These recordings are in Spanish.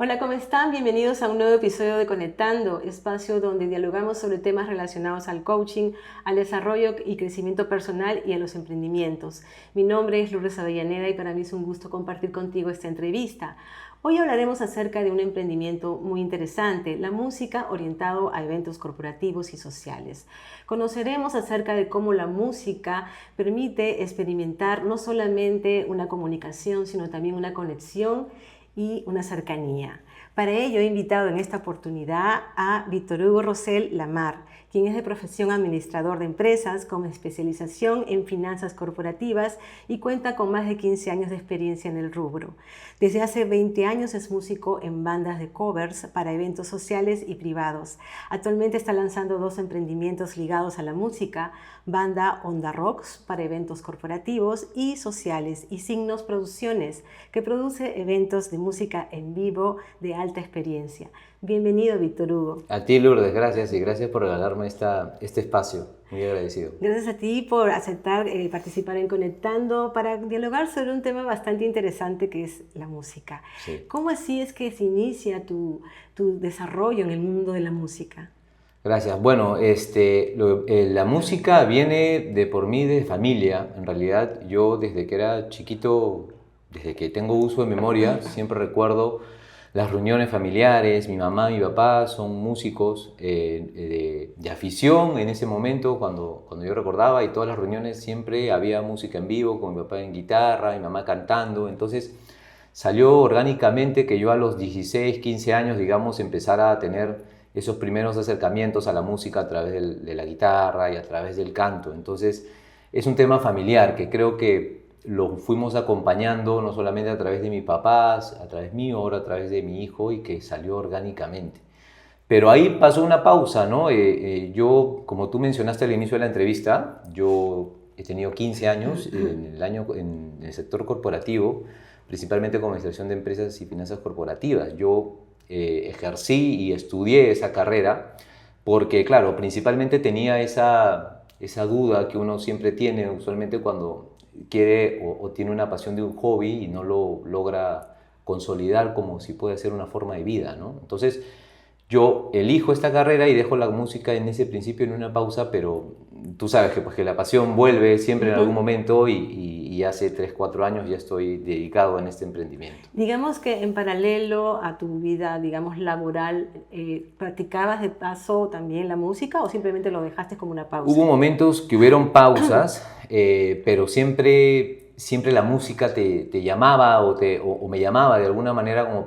Hola, ¿cómo están? Bienvenidos a un nuevo episodio de Conectando, espacio donde dialogamos sobre temas relacionados al coaching, al desarrollo y crecimiento personal y a los emprendimientos. Mi nombre es Lourdes Avellaneda y para mí es un gusto compartir contigo esta entrevista. Hoy hablaremos acerca de un emprendimiento muy interesante, la música orientado a eventos corporativos y sociales. Conoceremos acerca de cómo la música permite experimentar no solamente una comunicación, sino también una conexión y una cercanía. Para ello he invitado en esta oportunidad a Víctor Hugo Rosell Lamar, quien es de profesión administrador de empresas con especialización en finanzas corporativas y cuenta con más de 15 años de experiencia en el rubro. Desde hace 20 años es músico en bandas de covers para eventos sociales y privados. Actualmente está lanzando dos emprendimientos ligados a la música: banda Onda Rocks para eventos corporativos y sociales, y Signos Producciones, que produce eventos de música en vivo de alta experiencia. Bienvenido, Víctor Hugo. A ti, Lourdes, gracias y gracias por regalarme este espacio. Muy agradecido. Gracias a ti por aceptar participar en Conectando para dialogar sobre un tema bastante interesante que es la música. Sí. ¿Cómo así es que se inicia tu desarrollo en el mundo de la música? Gracias. Bueno, la música viene de por mí de familia. En realidad, yo desde que era chiquito, desde que tengo uso de memoria, siempre recuerdo las reuniones familiares. Mi mamá y mi papá son músicos de afición en ese momento, cuando yo recordaba, y todas las reuniones siempre había música en vivo, con mi papá en guitarra, mi mamá cantando. Entonces salió orgánicamente que yo a los 16, 15 años, digamos, empezara a tener esos primeros acercamientos a la música a través de la guitarra y a través del canto. Entonces es un tema familiar que creo que lo fuimos acompañando no solamente a través de mis papás, a través mío, ahora a través de mi hijo, y que salió orgánicamente. Pero ahí pasó una pausa, ¿no? Yo, como tú mencionaste al inicio de la entrevista, yo he tenido 15 años en el sector corporativo, principalmente con administración de empresas y finanzas corporativas. Yo ejercí y estudié esa carrera porque, claro, principalmente tenía esa duda que uno siempre tiene usualmente cuando quiere o tiene una pasión de un hobby y no lo logra consolidar como si puede ser una forma de vida, ¿no? Entonces, yo elijo esta carrera y dejo la música en ese principio en una pausa, pero tú sabes que, pues, que la pasión vuelve siempre en algún momento y hace 3, 4 años ya estoy dedicado en este emprendimiento. Digamos que en paralelo a tu vida, digamos, laboral, ¿practicabas de paso también la música o simplemente lo dejaste como una pausa? Hubo momentos que hubieron pausas, pero siempre la música te llamaba o me llamaba de alguna manera como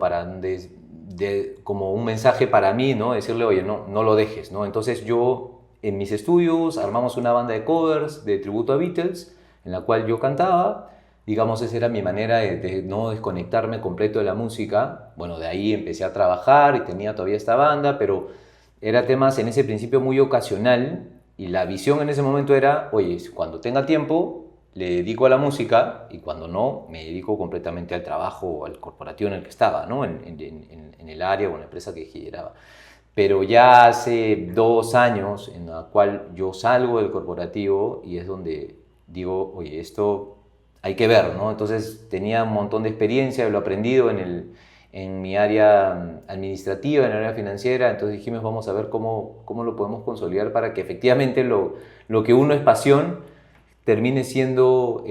como un mensaje para mí, ¿no? Decirle, oye, no lo dejes, ¿no? Entonces yo en mis estudios armamos una banda de covers de tributo a Beatles, en la cual yo cantaba. Digamos, esa era mi manera de no desconectarme completo de la música. Bueno, de ahí empecé a trabajar y tenía todavía esta banda, pero era temas en ese principio muy ocasional, y la visión en ese momento era, oye, cuando tenga tiempo le dedico a la música, y cuando no, me dedico completamente al trabajo o al corporativo en el que estaba, ¿no? En el área o en la empresa que generaba. Pero ya hace 2 años en la cual yo salgo del corporativo y es donde digo, oye, esto hay que ver, ¿no? Entonces tenía un montón de experiencia, lo he aprendido en mi área administrativa, en el área financiera. Entonces dijimos, vamos a ver cómo lo podemos consolidar para que efectivamente lo que uno es pasión termine siendo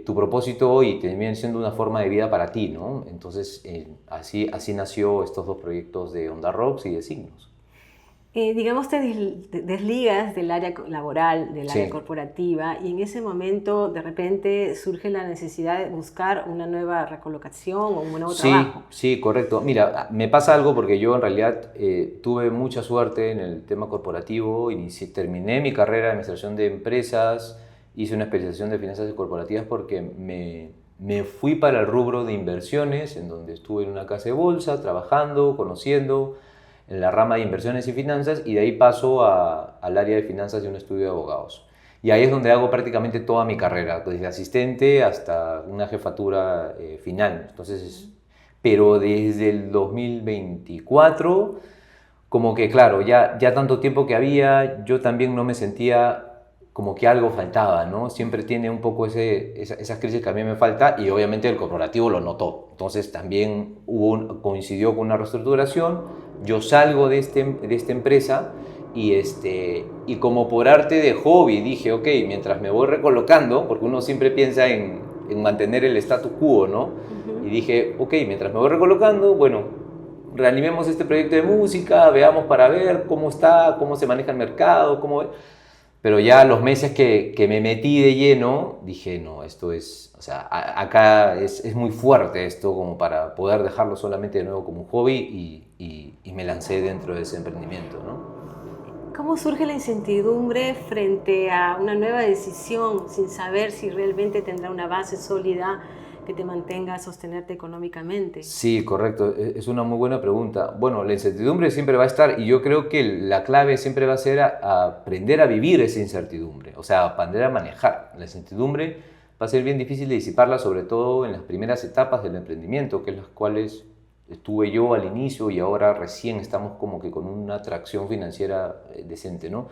tu propósito y termine siendo una forma de vida para ti, ¿no? Entonces así nació estos dos proyectos de Onda Rocks y de Signos. Digamos, te desligas del área laboral, del área Sí. corporativa, y en ese momento de repente surge la necesidad de buscar una nueva recolocación o un nuevo Sí, trabajo. sí, correcto. Mira, me pasa algo porque yo en realidad tuve mucha suerte en el tema corporativo. Terminé mi carrera de administración de empresas, hice una especialización de finanzas corporativas porque me fui para el rubro de inversiones, en donde estuve en una casa de bolsa, trabajando, conociendo en la rama de inversiones y finanzas, y de ahí paso al área de finanzas de un estudio de abogados. Y ahí es donde hago prácticamente toda mi carrera, desde asistente hasta una jefatura final. Entonces, pero desde el 2024, como que claro, ya tanto tiempo que había, yo también no me sentía como que algo faltaba, ¿no? Siempre tiene un poco esas crisis que a mí me falta y obviamente el corporativo lo notó. Entonces también coincidió con una reestructuración, yo salgo de esta empresa y como por arte de hobby dije, ok, mientras me voy recolocando, porque uno siempre piensa en mantener el status quo, ¿no? Y dije, ok, mientras me voy recolocando, bueno, reanimemos este proyecto de música, veamos para ver cómo está, cómo se maneja el mercado, pero ya los meses que me metí de lleno, dije, no, esto es, o sea, acá es muy fuerte esto como para poder dejarlo solamente de nuevo como un hobby y me lancé dentro de ese emprendimiento, ¿no? ¿Cómo surge la incertidumbre frente a una nueva decisión sin saber si realmente tendrá una base sólida que te mantenga a sostenerte económicamente? Sí, correcto. Es una muy buena pregunta. Bueno, la incertidumbre siempre va a estar y yo creo que la clave siempre va a ser a aprender a vivir esa incertidumbre, o sea, aprender a manejar. La incertidumbre va a ser bien difícil de disiparla, sobre todo en las primeras etapas del emprendimiento, que es las cuales estuve yo al inicio y ahora recién estamos como que con una atracción financiera decente, ¿no?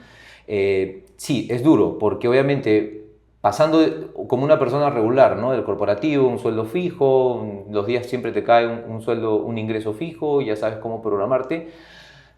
Sí, es duro, porque obviamente como una persona regular, ¿no? Del corporativo, un sueldo fijo, los días siempre te cae un sueldo, un ingreso fijo, ya sabes cómo programarte.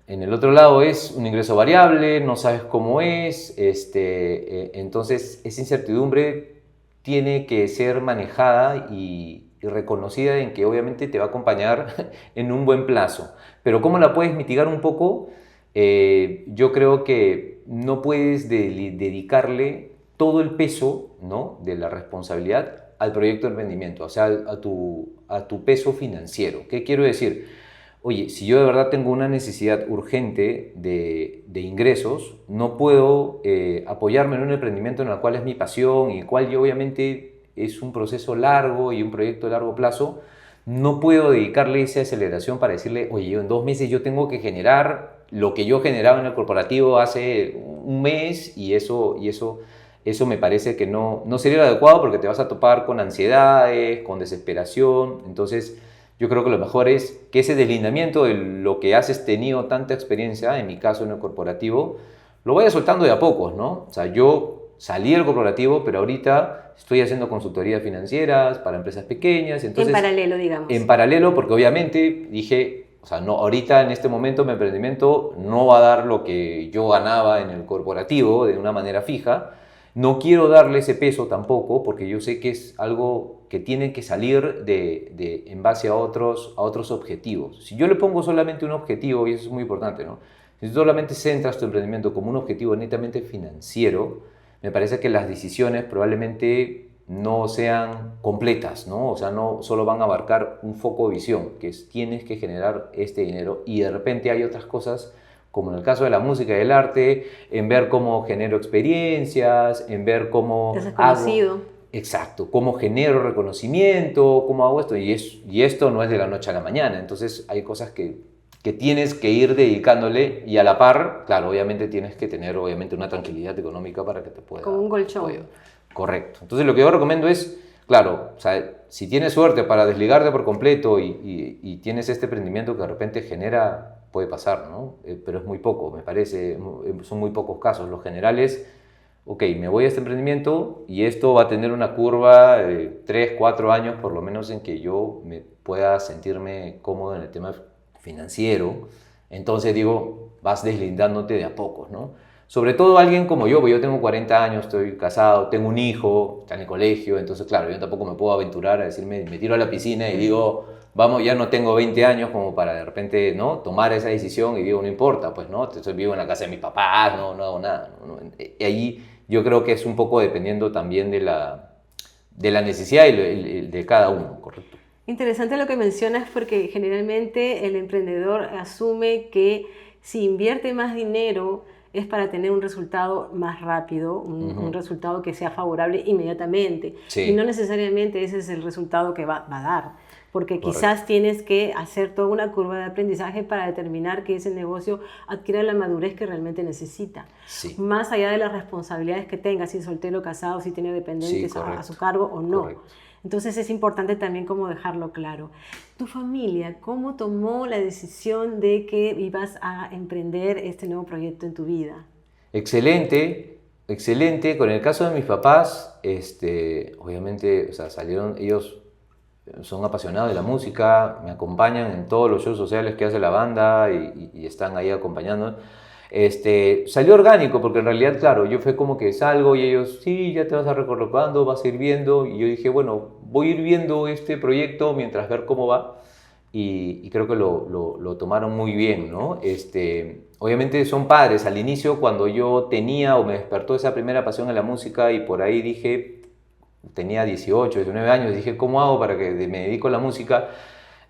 En el otro lado es un ingreso variable, no sabes cómo es, entonces esa incertidumbre tiene que ser manejada y reconocida en que obviamente te va a acompañar en un buen plazo. Pero ¿cómo la puedes mitigar un poco? Yo creo que no puedes dedicarle todo el peso, ¿no?, de la responsabilidad al proyecto de emprendimiento, o sea, a tu peso financiero. ¿Qué quiero decir? Oye, si yo de verdad tengo una necesidad urgente de ingresos, no puedo apoyarme en un emprendimiento en el cual es mi pasión y el cual yo obviamente es un proceso largo y un proyecto de largo plazo. No puedo dedicarle esa aceleración para decirle, oye, yo en 2 meses yo tengo que generar lo que yo generaba en el corporativo hace un mes y eso me parece que no sería lo adecuado porque te vas a topar con ansiedades, con desesperación. Entonces, yo creo que lo mejor es que ese deslindamiento de lo que has tenido tanta experiencia, en mi caso en el corporativo, lo vayas soltando de a pocos, ¿no? O sea, yo salí del corporativo, pero ahorita estoy haciendo consultorías financieras para empresas pequeñas. Entonces, en paralelo, digamos. En paralelo, porque obviamente dije, o sea, no, ahorita en este momento mi emprendimiento no va a dar lo que yo ganaba en el corporativo de una manera fija. No quiero darle ese peso tampoco, porque yo sé que es algo que tiene que salir en base a otros objetivos. Si yo le pongo solamente un objetivo, y eso es muy importante, ¿no? Si tú solamente centras tu emprendimiento como un objetivo netamente financiero, me parece que las decisiones probablemente no sean completas, ¿no? O sea, no solo van a abarcar un foco de visión, que es tienes que generar este dinero y de repente hay otras cosas como en el caso de la música y del arte, en ver cómo genero experiencias, en ver cómo Desconocido. exacto, cómo genero reconocimiento, cómo hago esto, y esto no es de la noche a la mañana, entonces hay cosas que tienes que ir dedicándole y a la par, claro, obviamente tienes que tener obviamente una tranquilidad económica para que te pueda... Como un colchón. Correcto. Entonces lo que yo recomiendo es, claro, o sea, si tienes suerte para desligarte por completo y tienes este emprendimiento que de repente genera, puede pasar, ¿no? Pero es muy poco, me parece, son muy pocos casos. Los generales, ok, me voy a este emprendimiento y esto va a tener una curva de 3, 4 años por lo menos en que yo me pueda sentirme cómodo en el tema financiero. Entonces digo, vas deslindándote de a pocos, ¿no? Sobre todo alguien como yo, porque yo tengo 40 años, estoy casado, tengo un hijo, está en el colegio, entonces claro, yo tampoco me puedo aventurar a decirme, me tiro a la piscina y digo, vamos, ya no tengo 20 años como para de repente, ¿no?, tomar esa decisión y digo, no importa, pues, ¿no? Estoy vivo en la casa de mis papás, no hago nada, ¿no? Y ahí yo creo que es un poco dependiendo también de la necesidad de cada uno, ¿correcto? Interesante lo que mencionas porque generalmente el emprendedor asume que si invierte más dinero es para tener un resultado más rápido, un resultado que sea favorable inmediatamente. Sí. Y no necesariamente ese es el resultado que va a dar, porque Correcto. quizás tienes que hacer toda una curva de aprendizaje para determinar que ese negocio adquiera la madurez que realmente necesita. Sí. Más allá de las responsabilidades que tenga, si soltero o casado, si tiene dependientes Sí, a su cargo o no. Correcto. Entonces es importante también como dejarlo claro. ¿Tu familia cómo tomó la decisión de que ibas a emprender este nuevo proyecto en tu vida? Excelente. excelente. Con el caso de mis papás, obviamente, o sea, ellos son apasionados de la música, me acompañan en todos los shows sociales que hace la banda y están ahí acompañando. Salió orgánico porque en realidad, claro, yo fue como que salgo y ellos, sí, ya te vas a recolocando, vas a ir viendo. Y yo dije, bueno, voy a ir viendo este proyecto mientras ver cómo va. Y creo que lo tomaron muy bien, ¿no? Obviamente son padres. Al inicio, cuando yo tenía o me despertó esa primera pasión en la música y por ahí dije, tenía 18, 19 años, dije, ¿cómo hago para que me dedico a la música?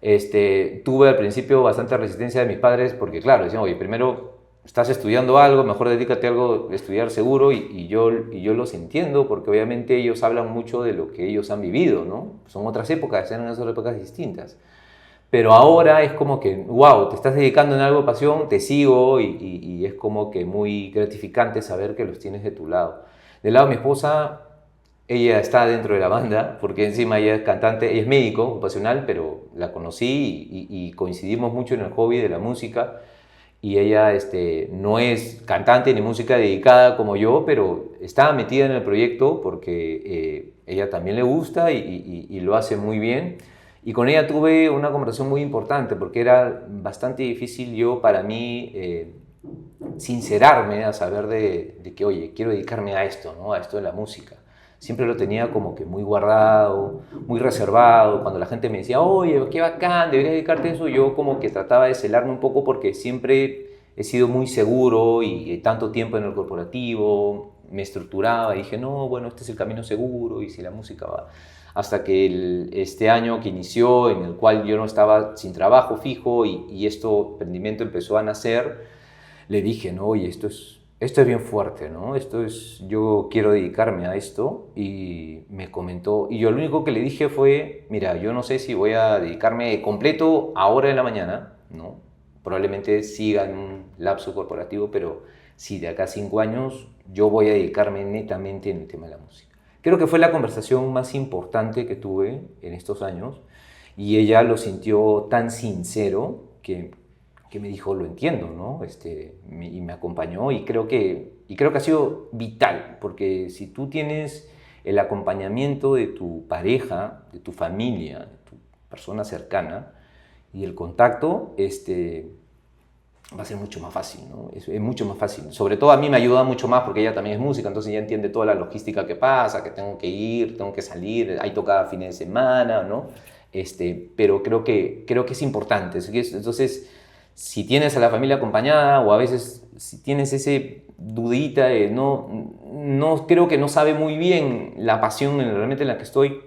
Tuve al principio bastante resistencia de mis padres porque, claro, decían, oye, primero estás estudiando algo, mejor dedícate a algo, estudiar seguro, y yo los entiendo porque obviamente ellos hablan mucho de lo que ellos han vivido, ¿no? Son otras épocas, eran otras épocas distintas. Pero ahora es como que, wow, te estás dedicando en algo de pasión, te sigo y es como que muy gratificante saber que los tienes de tu lado. Del lado de mi esposa, ella está dentro de la banda, porque encima ella es cantante, ella es médico ocupacional, pero la conocí y coincidimos mucho en el hobby de la música. Y ella no es cantante ni música dedicada como yo, pero está metida en el proyecto porque ella también le gusta y lo hace muy bien. Y con ella tuve una conversación muy importante porque era bastante difícil para mí sincerarme a saber de que, oye, quiero dedicarme a esto, ¿no? A esto de la música. Siempre lo tenía como que muy guardado, muy reservado. Cuando la gente me decía, oye, qué bacán, deberías dedicarte a eso, yo como que trataba de celarme un poco porque siempre he sido muy seguro y tanto tiempo en el corporativo, me estructuraba y dije, no, bueno, este es el camino seguro y si la música va. Hasta que este año que inició, en el cual yo no estaba sin trabajo fijo y este emprendimiento empezó a nacer, le dije, no, oye, esto es bien fuerte, ¿no? Yo quiero dedicarme a esto. Y me comentó, y yo lo único que le dije fue, mira, yo no sé si voy a dedicarme completo ahora en la mañana, ¿no? Probablemente siga en un lapso corporativo, pero si de acá a 5 años yo voy a dedicarme netamente en el tema de la música. Creo que fue la conversación más importante que tuve en estos años y ella lo sintió tan sincero que me dijo, lo entiendo, ¿no? Y me acompañó y creo que ha sido vital, porque si tú tienes el acompañamiento de tu pareja, de tu familia, de tu persona cercana y el contacto, va a ser mucho más fácil, ¿no? Es mucho más fácil. Sobre todo a mí me ayuda mucho más porque ella también es música, entonces ella entiende toda la logística que pasa, que tengo que ir, tengo que salir, hay tocada fines de semana, ¿no? Pero creo que es importante. Entonces, si tienes a la familia acompañada o a veces si tienes ese dudita de no creo que no sabe muy bien la pasión realmente en la que estoy,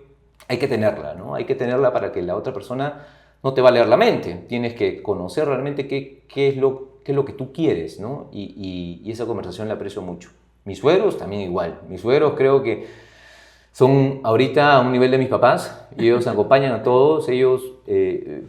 hay que tenerla, ¿no? Hay que tenerla para que la otra persona no te va a leer la mente. Tienes que conocer realmente qué es lo que tú quieres, ¿no? Y esa conversación la aprecio mucho. Mis suegros también igual. Mis suegros creo que son ahorita a un nivel de mis papás y ellos acompañan a todos ellos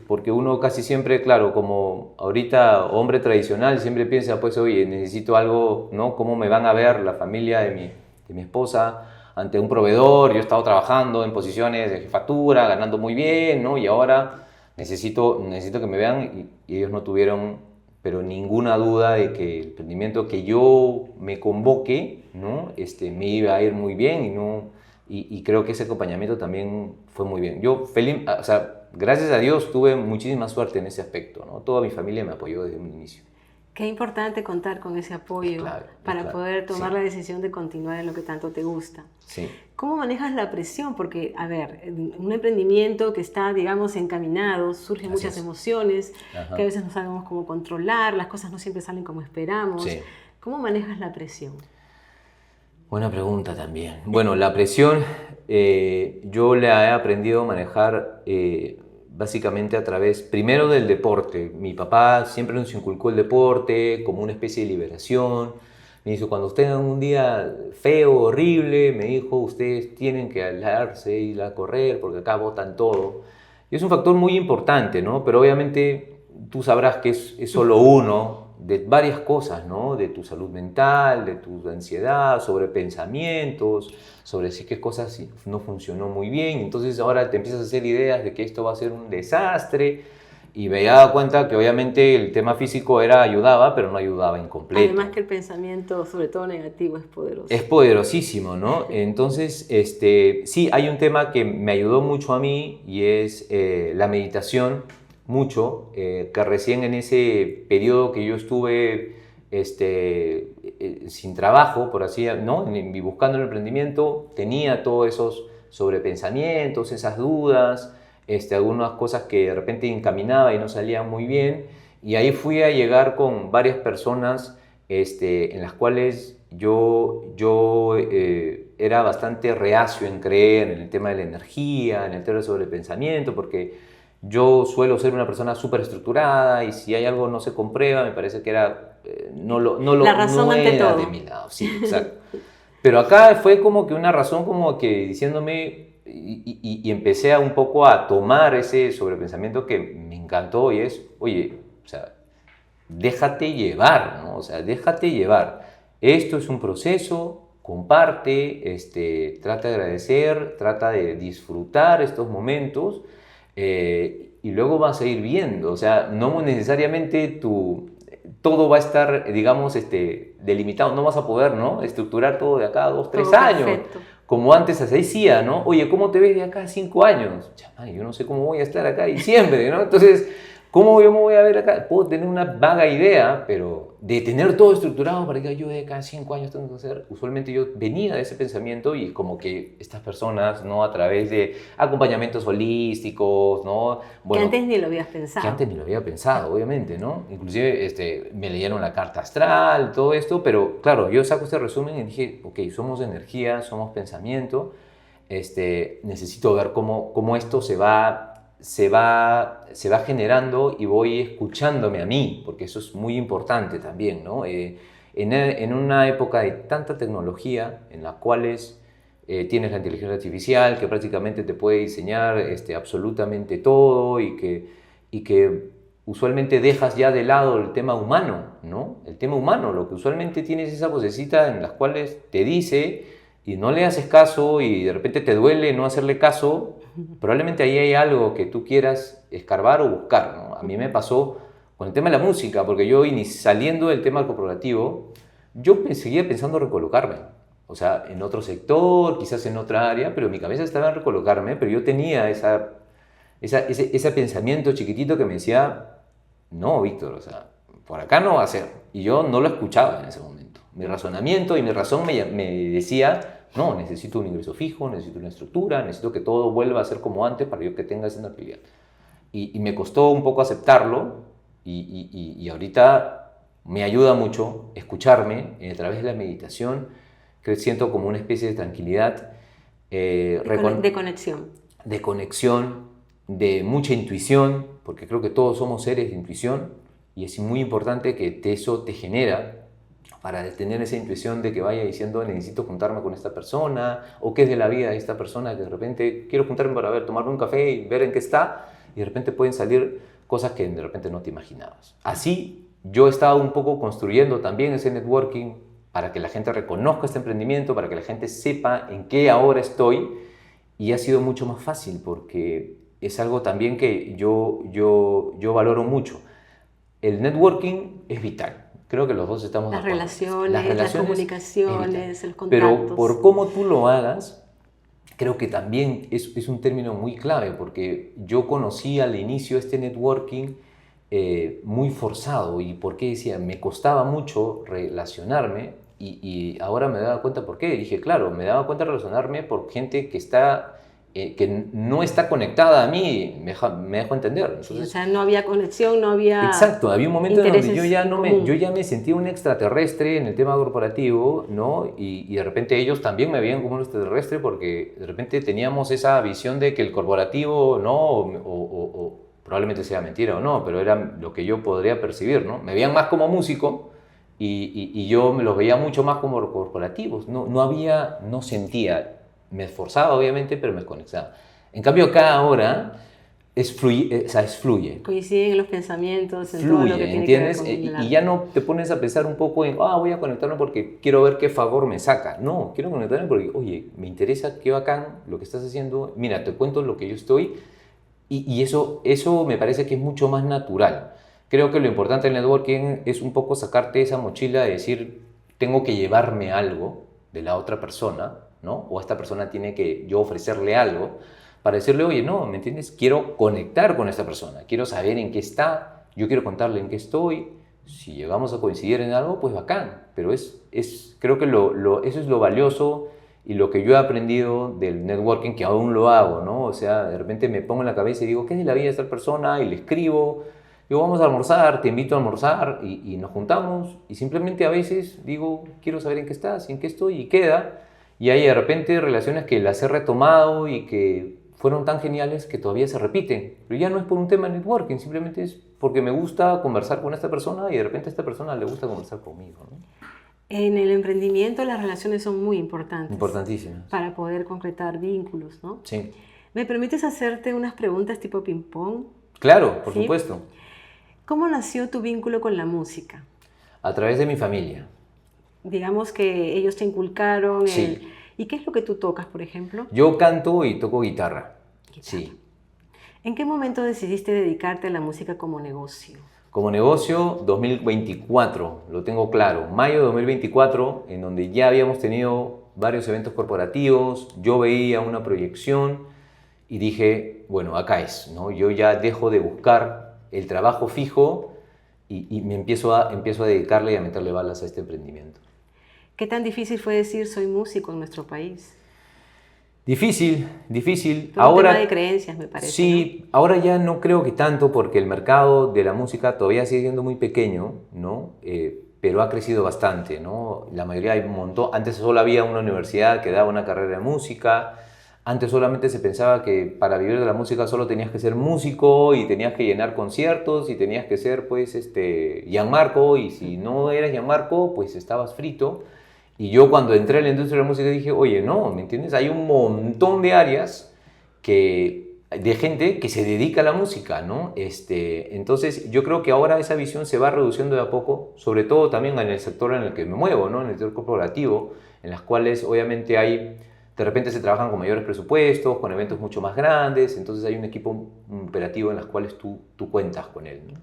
porque uno casi siempre, claro, como ahorita hombre tradicional, siempre piensa, pues, oye, necesito algo, ¿no? ¿Cómo me van a ver la familia de mi esposa ante un proveedor? Yo he estado trabajando en posiciones de jefatura, ganando muy bien, ¿no? Y ahora necesito que me vean y ellos no tuvieron, pero ninguna duda de que el emprendimiento que yo me convoque, ¿no? Me iba a ir muy bien y creo que ese acompañamiento también fue muy bien. Yo feliz, o sea, gracias a Dios tuve muchísima suerte en ese aspecto, ¿no? Toda mi familia me apoyó desde un inicio. Qué importante contar con ese apoyo para poder tomar la decisión de continuar en lo que tanto te gusta. Sí. ¿Cómo manejas la presión? Porque, a ver, un emprendimiento que está, digamos, encaminado, surgen muchas emociones, que a veces no sabemos cómo controlar, las cosas no siempre salen como esperamos. Sí. ¿Cómo manejas la presión? Buena pregunta también. Bueno, la presión yo la he aprendido a manejar básicamente a través, primero del deporte. Mi papá siempre nos inculcó el deporte como una especie de liberación. Me dijo, cuando ustedes tengan un día feo, horrible, me dijo, ustedes tienen que alarse, ir a correr, porque acá botan todo. Y es un factor muy importante, ¿no? Pero obviamente tú sabrás que es solo uno de varias cosas, ¿no? De tu salud mental, de tu ansiedad, sobre pensamientos, sobre si qué cosas no funcionó muy bien. Entonces ahora te empiezas a hacer ideas de que esto va a ser un desastre. Y me daba cuenta que obviamente el tema físico ayudaba, pero no ayudaba en completo. Además que el pensamiento, sobre todo negativo, es poderoso. Es poderosísimo, ¿no? Entonces, sí, hay un tema que me ayudó mucho a mí y es la meditación, mucho, que recién en ese periodo que yo estuve sin trabajo, por así, ¿no? Y buscando el emprendimiento, tenía todos esos sobrepensamientos, esas dudas, algunas cosas que de repente encaminaba y no salían muy bien, y ahí fui a llegar con varias personas en las cuales yo era bastante reacio en creer en el tema de la energía, en el tema del sobrepensamiento, porque yo suelo ser una persona súper estructurada y si hay algo no se comprueba, me parece que era, La razón no ante era todo. de mi lado, sí, exacto. Pero acá fue como que una razón como que diciéndome, y empecé un poco a tomar ese sobrepensamiento que me encantó y es, oye, o sea, déjate llevar, ¿no? O sea, déjate llevar. Esto es un proceso, comparte, trata de agradecer, trata de disfrutar estos momentos y luego vas a ir viendo. O sea, no necesariamente todo va a estar, digamos, delimitado. No vas a poder, ¿no? Estructurar todo de acá a 2, 3 Todo años. perfecto. Como antes se decía, ¿no? Oye, ¿cómo te ves de acá a 5 años? Chamay, yo no sé cómo voy a estar acá en diciembre, ¿no? Entonces, ¿cómo yo me voy a ver acá? Puedo tener una vaga idea, pero de tener todo estructurado para que yo de acá a 5 años tengo que hacer, usualmente yo venía de ese pensamiento y como que estas personas, ¿no? A través de acompañamientos holísticos, ¿no? Bueno, que antes ni lo había pensado, obviamente, ¿no? Inclusive me leyeron la carta astral, todo esto, pero claro, yo saco este resumen y dije, ok, somos energía, somos pensamiento, necesito ver cómo esto se va generando y voy escuchándome a mí, porque eso es muy importante también, ¿no? En una época de tanta tecnología en la cuales tienes la inteligencia artificial que prácticamente te puede diseñar absolutamente todo y que usualmente dejas ya de lado el tema humano, ¿no? El tema humano, lo que usualmente tienes esa vocecita en las cuales te dice y no le haces caso y de repente te duele no hacerle caso, probablemente ahí hay algo que tú quieras escarbar o buscar, ¿no? A mí me pasó con el tema de la música, porque yo saliendo del tema corporativo, yo seguía pensando recolocarme, o sea, en otro sector, quizás en otra área, pero mi cabeza estaba en recolocarme, pero yo tenía ese pensamiento chiquitito que me decía, no, Víctor, o sea, por acá no va a ser. Y yo no lo escuchaba en ese momento. Mi razonamiento y mi razón me decía, no, necesito un ingreso fijo, necesito una estructura, necesito que todo vuelva a ser como antes para yo que tenga esa tranquilidad. Y me costó un poco aceptarlo y ahorita me ayuda mucho escucharme a través de la meditación, que siento como una especie de tranquilidad. De conexión. De conexión, de mucha intuición, porque creo que todos somos seres de intuición y es muy importante que eso te genera para tener esa intuición de que vaya diciendo necesito juntarme con esta persona o qué es de la vida de esta persona que de repente quiero juntarme para tomarme un café y ver en qué está y de repente pueden salir cosas que de repente no te imaginabas. Así yo he estado un poco construyendo también ese networking para que la gente reconozca este emprendimiento, para que la gente sepa en qué ahora estoy y ha sido mucho más fácil porque es algo también que yo valoro mucho. El networking es vital. Creo que los dos estamos de acuerdo. Las relaciones, las comunicaciones, los contactos. Pero por cómo tú lo hagas, creo que también es un término muy clave, porque yo conocí al inicio este networking muy forzado. ¿Y por qué decía? Me costaba mucho relacionarme y ahora me daba cuenta por qué. Dije, claro, me daba cuenta de relacionarme por gente que no está conectada a mí, me dejo entender. Entonces, sí, o sea, no había conexión, no había. Exacto, había un momento en donde yo ya me sentía un extraterrestre en el tema corporativo, ¿no? Y de repente ellos también me veían como un extraterrestre porque de repente teníamos esa visión de que el corporativo, ¿no? O probablemente sea mentira o no, pero era lo que yo podría percibir, ¿no? Me veían más como músico y yo me los veía mucho más como corporativos, no sentía. Me esforzaba, obviamente, pero me conectaba. En cambio, acá ahora fluye. Coinciden en los pensamientos, en fluye, todo lo que tiene ¿entiendes? Que ver con y ya no te pones a pensar un poco en, voy a conectarme porque quiero ver qué favor me saca. No, quiero conectarme porque, oye, me interesa, qué bacán lo que estás haciendo. Mira, te cuento lo que yo estoy. y eso me parece que es mucho más natural. Creo que lo importante del networking es un poco sacarte esa mochila de decir, tengo que llevarme algo de la otra persona, ¿no? O esta persona tiene que yo ofrecerle algo para decirle, oye, no, ¿me entiendes? Quiero conectar con esta persona, quiero saber en qué está, yo quiero contarle en qué estoy. Si llegamos a coincidir en algo, pues bacán, pero creo que eso es lo valioso y lo que yo he aprendido del networking, que aún lo hago, ¿no? O sea, de repente me pongo en la cabeza y digo, ¿qué es de la vida de esta persona? Y le escribo, digo, vamos a almorzar, te invito a almorzar y nos juntamos y simplemente a veces digo, quiero saber en qué estás, en qué estoy y queda. Y hay de repente relaciones que las he retomado y que fueron tan geniales que todavía se repiten. Pero ya no es por un tema de networking, simplemente es porque me gusta conversar con esta persona y de repente a esta persona le gusta conversar conmigo, ¿no? En el emprendimiento las relaciones son muy importantes. Importantísimas. Para poder concretar vínculos, ¿no? Sí. ¿Me permites hacerte unas preguntas tipo ping-pong? Claro, por ¿Sí? supuesto. ¿Cómo nació tu vínculo con la música? A través de mi familia. Digamos que ellos te inculcaron Sí. ¿Y qué es lo que tú tocas, por ejemplo? Yo canto y toco guitarra. Sí. ¿En qué momento decidiste dedicarte a la música como negocio? Como negocio, 2024, lo tengo claro. Mayo de 2024, en donde ya habíamos tenido varios eventos corporativos, yo veía una proyección y dije, bueno, acá es, ¿no? Yo ya dejo de buscar el trabajo fijo y me empiezo a dedicarle y a meterle balas a este emprendimiento. ¿Qué tan difícil fue decir soy músico en nuestro país? Difícil, difícil. Por un tema de creencias, me parece. Sí, ¿no? ahora ya no creo que tanto porque el mercado de la música todavía sigue siendo muy pequeño, ¿no? Pero ha crecido bastante, ¿no? La mayoría hay un montón. Antes solo había una universidad que daba una carrera de música. Antes solamente se pensaba que para vivir de la música solo tenías que ser músico y tenías que llenar conciertos y tenías que ser, pues, Gianmarco, y si no eras Gianmarco, pues estabas frito. Y yo cuando entré en la industria de la música dije, oye, no, ¿me entiendes? Hay un montón de áreas de gente que se dedica a la música, ¿no? Entonces yo creo que ahora esa visión se va reduciendo de a poco, sobre todo también en el sector en el que me muevo, ¿no? En el sector corporativo, en las cuales obviamente de repente se trabajan con mayores presupuestos, con eventos mucho más grandes, entonces hay un equipo operativo en las cuales tú cuentas con él, ¿no?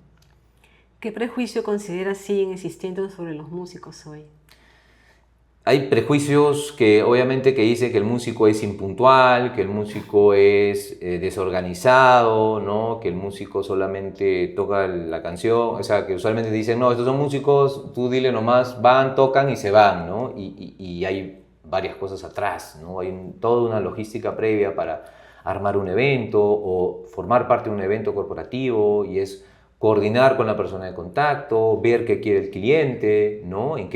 ¿Qué prejuicio consideras siguen existiendo sobre los músicos hoy? Hay prejuicios que obviamente que dicen que el músico es impuntual, que el músico es desorganizado, ¿no? Que el músico solamente toca la canción, o sea, que usualmente dicen, no, estos son músicos, tú dile nomás, van, tocan y se van, ¿no? Y hay varias cosas atrás, ¿no? Hay toda una logística previa para armar un evento o formar parte de un evento corporativo y es coordinar con la persona de contacto, ver qué quiere el cliente, ¿no? De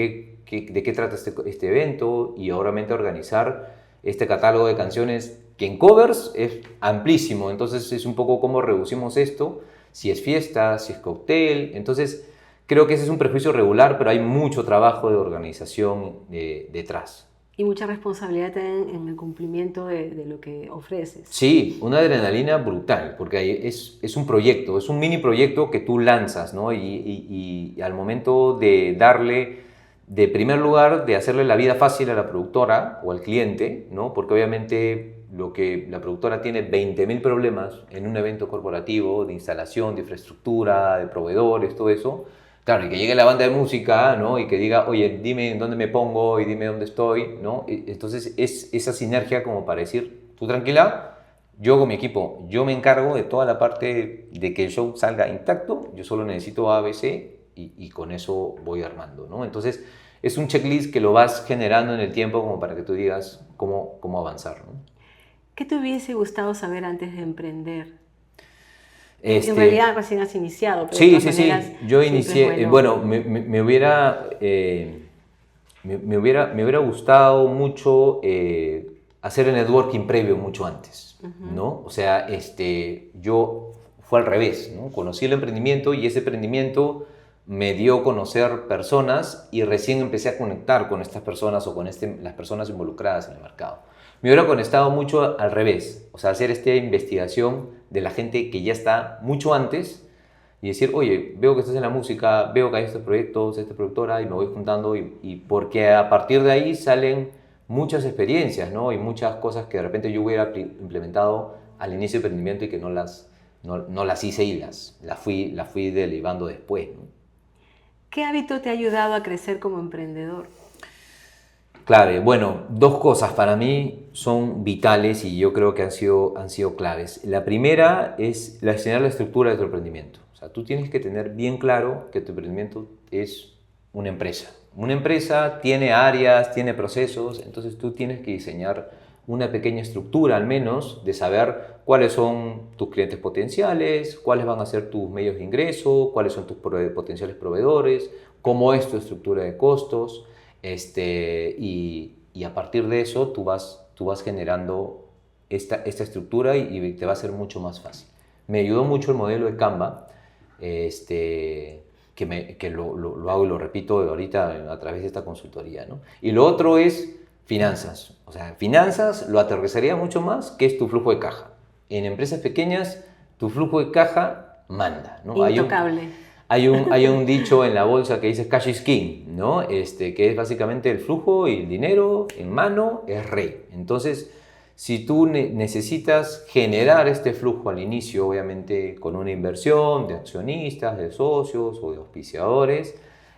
qué trata este evento y obviamente organizar este catálogo de canciones que en covers es amplísimo, entonces es un poco cómo reducimos esto, si es fiesta, si es cóctel, entonces creo que ese es un prejuicio regular, pero hay mucho trabajo de organización detrás. Y mucha responsabilidad en el cumplimiento de lo que ofreces. Sí, una adrenalina brutal, porque es un proyecto, es un mini proyecto que tú lanzas, ¿no? Y al momento de darle de primer lugar, de hacerle la vida fácil a la productora o al cliente, ¿no? Porque obviamente lo que la productora tiene 20.000 problemas en un evento corporativo, de instalación, de infraestructura, de proveedores, todo eso. Claro, y que llegue la banda de música, ¿no? Y que diga, oye, dime en dónde me pongo y dime dónde estoy, ¿no? Entonces es esa sinergia como para decir, tú tranquila, yo con mi equipo, yo me encargo de toda la parte de que el show salga intacto, yo solo necesito ABC y con eso voy armando, ¿no? Entonces es un checklist que lo vas generando en el tiempo como para que tú digas cómo avanzar, ¿no? ¿Qué te hubiese gustado saber antes de emprender? En realidad recién has iniciado, pero sí, de todas sí, maneras, sí. Yo inicié, bueno, me hubiera gustado mucho hacer el networking previo mucho antes, ¿no? O sea, yo fue al revés, ¿no? Conocí el emprendimiento y ese emprendimiento me dio a conocer personas y recién empecé a conectar con estas personas o con las personas involucradas en el mercado. Me hubiera conectado mucho al revés, o sea, hacer esta investigación de la gente que ya está mucho antes y decir, oye, veo que estás en la música, veo que hay estos proyectos, esta productora y me voy juntando y porque a partir de ahí salen muchas experiencias, ¿no? Y muchas cosas que de repente yo hubiera implementado al inicio del emprendimiento y que no las no las hice y las fui derivando después, ¿no? ¿Qué hábito te ha ayudado a crecer como emprendedor? Clave, bueno, dos cosas para mí son vitales y yo creo que han sido claves. La primera es diseñar la estructura de tu emprendimiento. O sea, tú tienes que tener bien claro que tu emprendimiento es una empresa. Una empresa tiene áreas, tiene procesos, entonces tú tienes que diseñar una pequeña estructura al menos de saber cuáles son tus clientes potenciales, cuáles van a ser tus medios de ingreso, cuáles son tus potenciales proveedores, cómo es tu estructura de costos. Y a partir de eso tú vas generando esta estructura y te va a ser mucho más fácil. Me ayudó mucho el modelo de Canva, que lo hago y lo repito ahorita a través de esta consultoría, ¿no? Y lo otro es finanzas. O sea, finanzas lo aterrizaría mucho más, que es tu flujo de caja. En empresas pequeñas, tu flujo de caja manda, ¿no? Intocable. Hay un dicho en la bolsa que dice cash is king, ¿no? Que es básicamente el flujo y el dinero en mano es rey. Entonces, si tú necesitas generar este flujo al inicio, obviamente con una inversión de accionistas, de socios o de auspiciadores,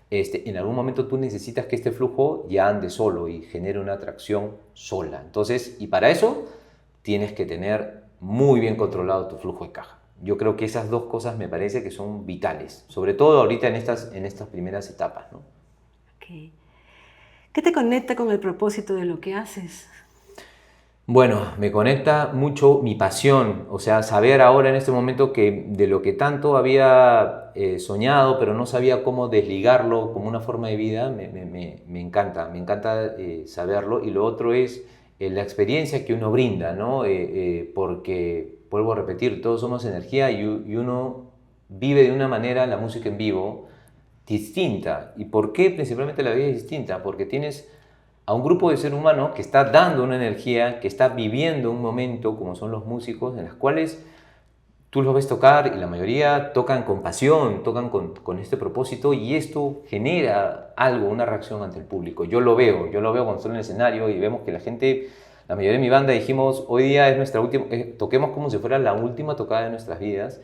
en algún momento tú necesitas que este flujo ya ande solo y genere una atracción sola. Entonces, y para eso tienes que tener muy bien controlado tu flujo de caja. Yo creo que esas dos cosas me parece que son vitales, sobre todo ahorita en estas primeras etapas, ¿no? Okay. ¿Qué te conecta con el propósito de lo que haces? Bueno, me conecta mucho mi pasión, o sea, saber ahora en este momento que de lo que tanto había soñado, pero no sabía cómo desligarlo como una forma de vida, me encanta saberlo. Y lo otro es la experiencia que uno brinda, ¿no? Porque, vuelvo a repetir, todos somos energía y uno vive de una manera la música en vivo distinta. ¿Y por qué principalmente la vida es distinta? Porque tienes a un grupo de seres humanos que está dando una energía, que está viviendo un momento, como son los músicos, en los cuales tú los ves tocar y la mayoría tocan con pasión, tocan con este propósito y esto genera algo, una reacción ante el público. Yo lo veo cuando estoy en el escenario y vemos que la gente, la mayoría de mi banda dijimos, hoy día es nuestra última, toquemos como si fuera la última tocada de nuestras vidas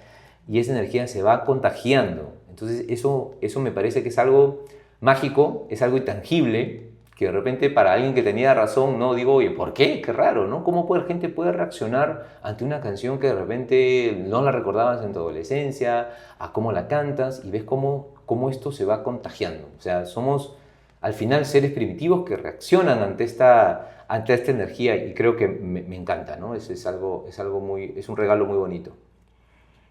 y esa energía se va contagiando. Entonces eso me parece que es algo mágico, es algo intangible, que de repente para alguien que tenía razón, no digo, oye, ¿por qué? Qué raro, ¿no? ¿Cómo la gente puede reaccionar ante una canción que de repente no la recordabas en tu adolescencia, a cómo la cantas y ves cómo esto se va contagiando? O sea, somos al final seres primitivos que reaccionan ante esta energía y creo que me encanta, ¿no? Es un regalo muy bonito.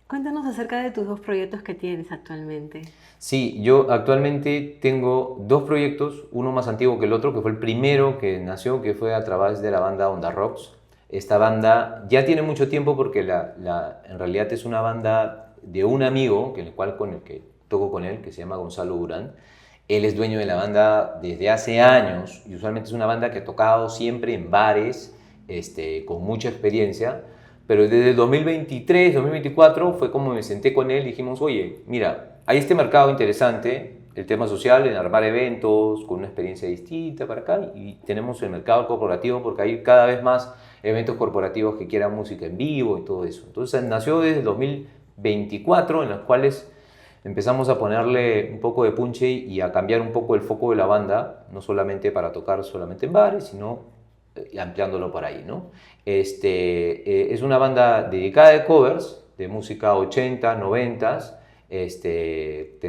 Cuéntanos acerca de tus dos proyectos que tienes actualmente. Sí, yo actualmente tengo dos proyectos, uno más antiguo que el otro, que fue el primero que nació, que fue a través de la banda Onda Rocks. Esta banda ya tiene mucho tiempo porque en realidad es una banda de un amigo con el que toco con él, que se llama Gonzalo Durán. Él es dueño de la banda desde hace años y usualmente es una banda que ha tocado siempre en bares, con mucha experiencia. Pero desde el 2023, 2024 fue como me senté con él y dijimos, oye, mira, hay este mercado interesante, el tema social, en armar eventos con una experiencia distinta para acá, y tenemos el mercado corporativo porque hay cada vez más eventos corporativos que quieran música en vivo y todo eso. Entonces nació desde el 2024, en los cuales empezamos a ponerle un poco de punche y a cambiar un poco el foco de la banda, no solamente para tocar solamente en bares, sino ampliándolo por ahí, ¿no? Es una banda dedicada de covers, de música 80, 90.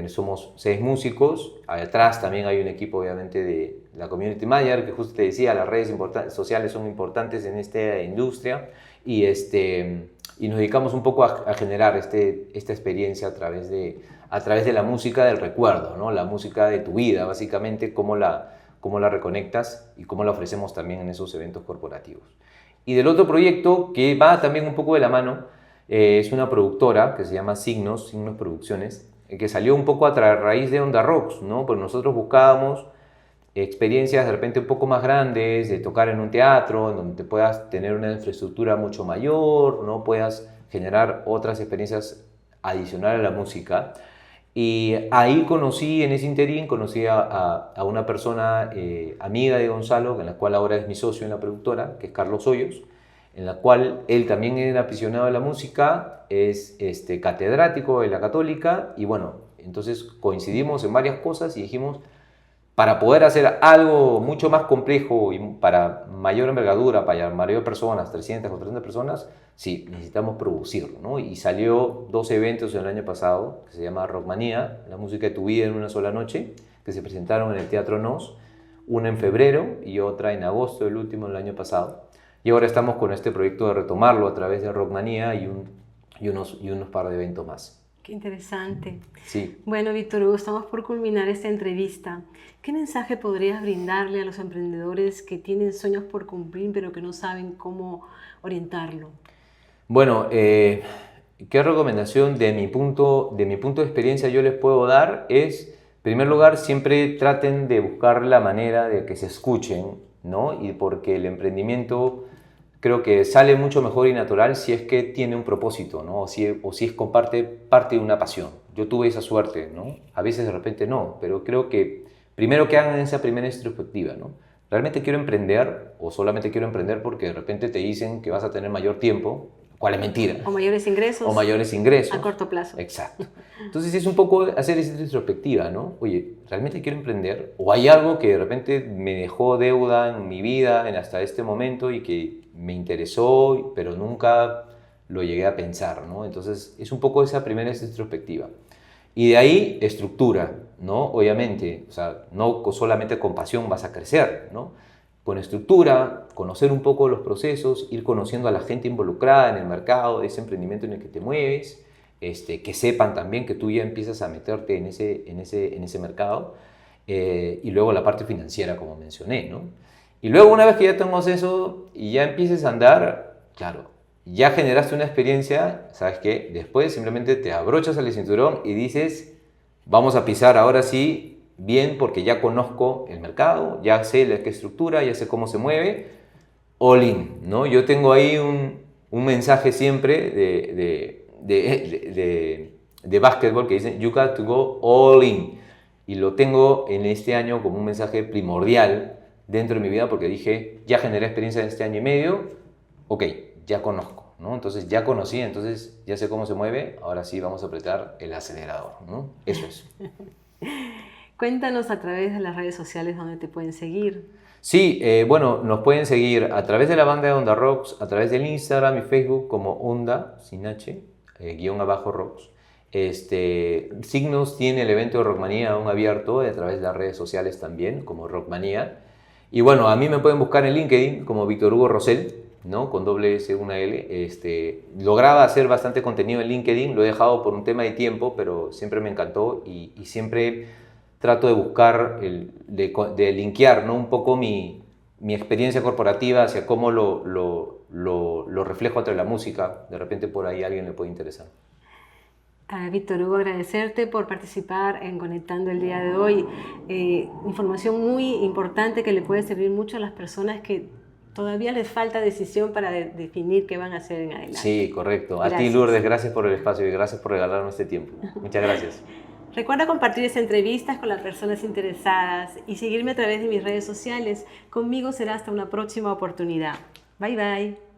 Somos 6 músicos, atrás también hay un equipo obviamente de la community manager, que justo te decía, las redes sociales son importantes en esta industria y nos dedicamos un poco a generar esta experiencia a través de la música del recuerdo, ¿no? La música de tu vida, básicamente, cómo la reconectas y cómo la ofrecemos también en esos eventos corporativos. Y del otro proyecto, que va también un poco de la mano, es una productora que se llama Signos Producciones, que salió un poco a raíz de Onda Rocks, ¿no? Pues nosotros buscábamos experiencias de repente un poco más grandes, de tocar en un teatro, en donde te puedas tener una infraestructura mucho mayor, ¿no? Puedas generar otras experiencias adicionales a la música. Y ahí en ese interín, conocí a una persona amiga de Gonzalo, en la cual ahora es mi socio en la productora, que es Carlos Hoyos. en la cual él también era aficionado a la música, es catedrático de la Católica, y bueno, entonces coincidimos en varias cosas y dijimos, para poder hacer algo mucho más complejo y para mayor envergadura, para mayor personas, 300 o 300 personas, sí, necesitamos producirlo, ¿no? Y salió 2 eventos el año pasado, que se llama Rockmanía, la música de tu vida en una sola noche, que se presentaron en el Teatro Nos, una en febrero y otra en agosto, el último del año pasado. Y ahora estamos con este proyecto de retomarlo a través de Rockmanía y unos par de eventos más. Qué interesante. Sí. Bueno, Víctor Hugo, estamos por culminar esta entrevista. ¿Qué mensaje podrías brindarle a los emprendedores que tienen sueños por cumplir pero que no saben cómo orientarlo? Bueno, ¿qué recomendación de mi punto de experiencia yo les puedo dar? Es, en primer lugar, siempre traten de buscar la manera de que se escuchen, ¿no? Y porque el emprendimiento creo que sale mucho mejor y natural si es que tiene un propósito, ¿no? O si es comparte parte de una pasión. Yo tuve esa suerte, ¿no? A veces de repente no, pero creo que primero que hagan esa primera introspectiva, ¿no? ¿Realmente quiero emprender o solamente quiero emprender porque de repente te dicen que vas a tener mayor tiempo? ¿Cuál es mentira? O mayores ingresos. O mayores ingresos. A corto plazo. Exacto. Entonces es un poco hacer esa introspectiva, ¿no? Oye, ¿realmente quiero emprender? ¿O hay algo que de repente me dejó deuda en mi vida hasta este momento y que me interesó, pero nunca lo llegué a pensar, ¿no? Entonces es un poco esa primera introspectiva. Y de ahí estructura, ¿no? Obviamente, o sea, no solamente con pasión vas a crecer, ¿no? Con estructura, conocer un poco los procesos, ir conociendo a la gente involucrada en el mercado, de ese emprendimiento en el que te mueves, que sepan también que tú ya empiezas a meterte en ese mercado, y luego la parte financiera, como mencioné, ¿no? Y luego una vez que ya tengas eso y ya empieces a andar, claro, ya generaste una experiencia, ¿sabes qué? Después simplemente te abrochas el cinturón y dices, vamos a pisar ahora sí bien porque ya conozco el mercado, ya sé qué estructura, ya sé cómo se mueve, all in, ¿no? Yo tengo ahí un mensaje siempre de básquetbol que dice, you got to go all in. Y lo tengo en este año como un mensaje primordial dentro de mi vida porque dije, ya generé experiencia en este año y medio, ok, ya conozco, ¿no? Entonces ya conocí, entonces ya sé cómo se mueve, ahora sí vamos a apretar el acelerador, ¿no? Eso es. Cuéntanos a través de las redes sociales donde te pueden seguir. Sí, bueno, nos pueden seguir a través de la banda de Onda Rocks, a través del Instagram y Facebook como Onda, sin H, _Rocks. Signos tiene el evento de Rockmanía aún abierto a través de las redes sociales también, como Rockmanía. Y bueno, a mí me pueden buscar en LinkedIn como Víctor Hugo Rosell, ¿no? Con doble S, una L. Lograba hacer bastante contenido en LinkedIn, lo he dejado por un tema de tiempo, pero siempre me encantó y siempre trato de buscar, de linkear, ¿no? Un poco mi experiencia corporativa hacia cómo lo reflejo a través de la música. De repente por ahí a alguien le puede interesar. Víctor Hugo, agradecerte por participar en Conectando el día de hoy. Información muy importante que le puede servir mucho a las personas que todavía les falta decisión para definir qué van a hacer en adelante. Sí, correcto. Gracias. A ti, Lourdes, gracias por el espacio y gracias por regalarnos este tiempo. Muchas gracias. Recuerda compartir estas entrevistas con las personas interesadas y seguirme a través de mis redes sociales. Conmigo será hasta una próxima oportunidad. Bye, bye.